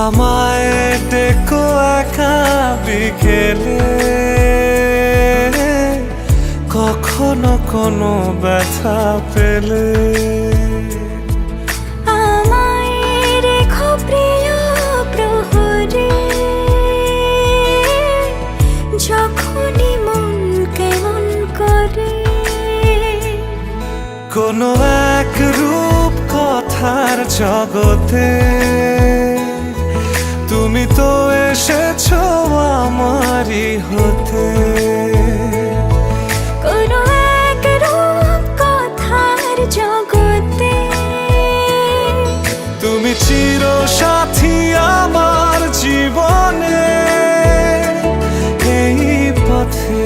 আমায় ডেকো একা বিকেলে, কখনো কোনো ব্যথা পেলে। আমায় রেখো প্রিয় প্রহরে, যখনই মন কেমন করে। কোনো এক রূপ কথার জগতে তুমি তো এসেছো আমারই হতে। কোনো এক রূপ কথার জগতে তুমি চির সাথী আমার জীবনে, এই পথে।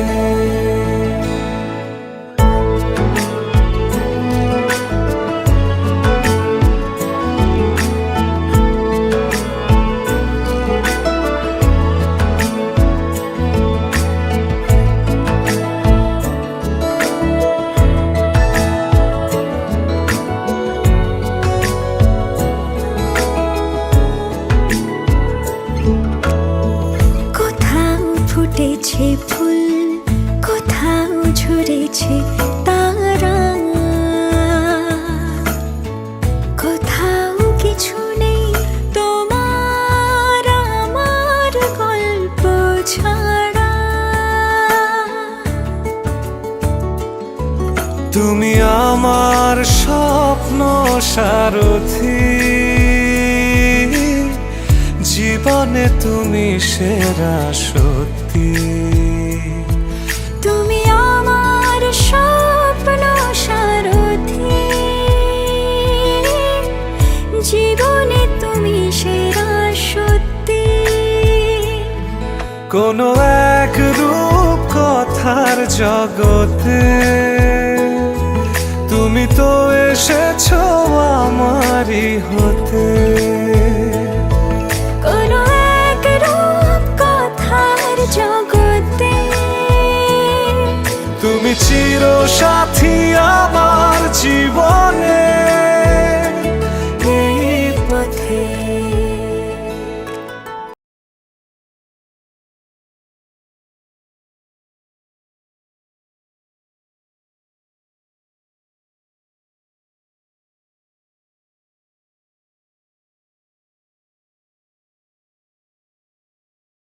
ফুটেছে ফুল, কোথাও ঝরেছে তারা, কোথাও কিছু নেই তোমার আমার গল্প ছাড়া। তুমি আমার স্বপ্ন সারথি, জীবনে তুমি সেরা সত্যি। তুমি আমার স্বপ্ন সারথি, জীবনে তুমি সেরা সত্যি। কোনো এক রূপ কথার জগতে তুমি তো এসেছো আমারই হতে। কোনো এক রূপ কথার জগতে তুমি চির সাথী